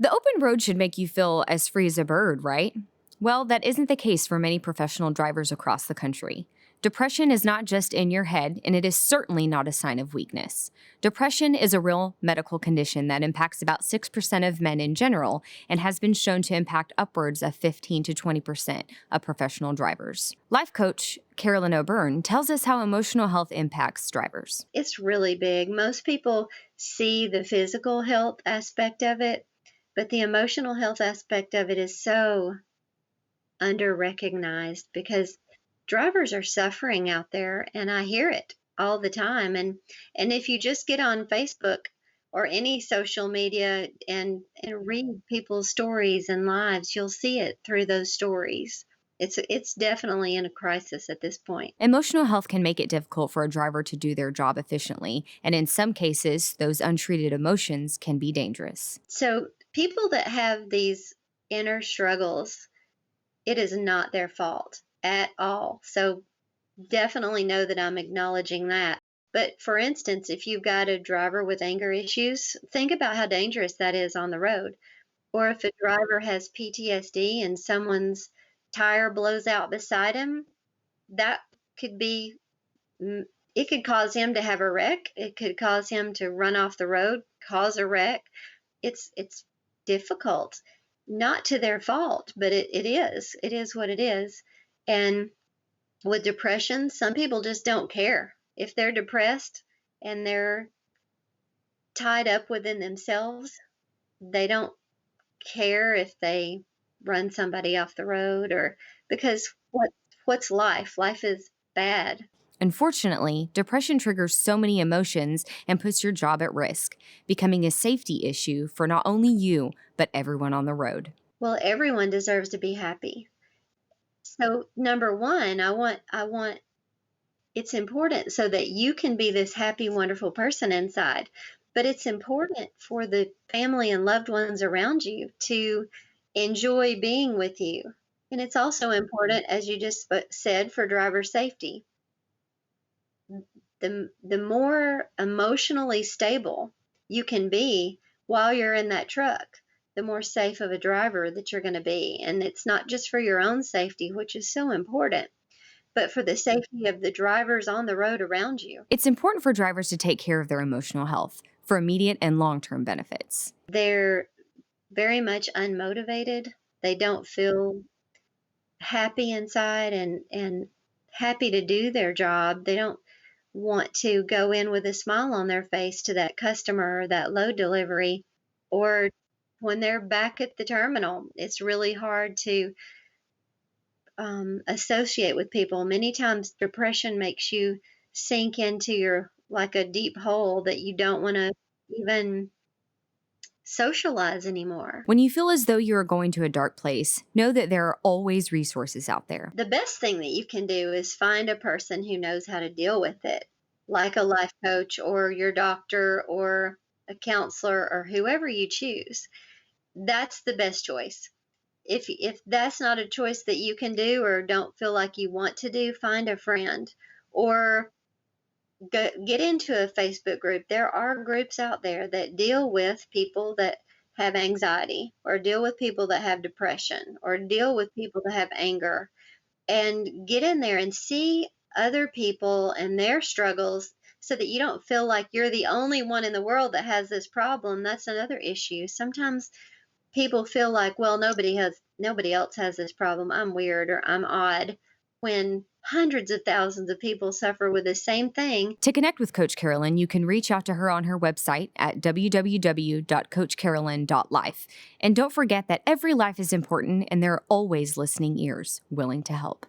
The open road should make you feel as free as a bird, right? Well, that isn't the case for many professional drivers across the country. Depression is not just in your head, and it is certainly not a sign of weakness. Depression is a real medical condition that impacts about 6% of men in general and has been shown to impact upwards of 15 to 20% of professional drivers. Life coach Carolyn O'Byrne tells us how emotional health impacts drivers. It's really big. Most people see the physical health aspect of it, but the emotional health aspect of it is so under-recognized because drivers are suffering out there, and I hear it all the time. And if you just get on Facebook or any social media and read people's stories and lives, you'll see it through those stories. It's definitely in a crisis at this point. Emotional health can make it difficult for a driver to do their job efficiently, and in some cases, those untreated emotions can be dangerous. So people that have these inner struggles, it is not their fault at all. So definitely know that I'm acknowledging that. But for instance, if you've got a driver with anger issues, think about how dangerous that is on the road. Or if a driver has PTSD and someone's tire blows out beside him, that could be, it could cause him to have a wreck. It could cause him to run off the road, cause a wreck. It's difficult, not to their fault, but it is what it is. And with depression, some people just don't care. If they're depressed and they're tied up within themselves, they don't care if they run somebody off the road, or because what's life? Life is bad. Unfortunately, depression triggers so many emotions and puts your job at risk, becoming a safety issue for not only you, but everyone on the road. Well, everyone deserves to be happy. So number one, I want it's important so that you can be this happy, wonderful person inside. But it's important for the family and loved ones around you to enjoy being with you. And it's also important, as you just said, for driver safety. The more emotionally stable you can be while you're in that truck, the more safe of a driver that you're going to be. And it's not just for your own safety, which is so important, but for the safety of the drivers on the road around you. It's important for drivers to take care of their emotional health for immediate and long-term benefits. They're very much unmotivated. They don't feel happy inside and happy to do their job. They don't want to go in with a smile on their face to that customer or that load delivery, or when they're back at the terminal. It's really hard to associate with people. Many times depression makes you sink into your, like a deep hole that you don't want to even socialize anymore. When you feel as though you are going to a dark place, know that there are always resources out there. The best thing that you can do is find a person who knows how to deal with it, like a life coach or your doctor or a counselor or whoever you choose. That's the best choice. If that's not a choice that you can do or don't feel like you want to do, find a friend or get into a Facebook group. There are groups out there that deal with people that have anxiety or deal with people that have depression or deal with people that have anger, and get in there and see other people and their struggles so that you don't feel like you're the only one in the world that has this problem. That's another issue. Sometimes people feel like, well, nobody else has this problem. I'm weird or I'm odd, when hundreds of thousands of people suffer with the same thing. To connect with Coach Carolyn, you can reach out to her on her website at www.coachcarolyn.life. And don't forget that every life is important and there are always listening ears willing to help.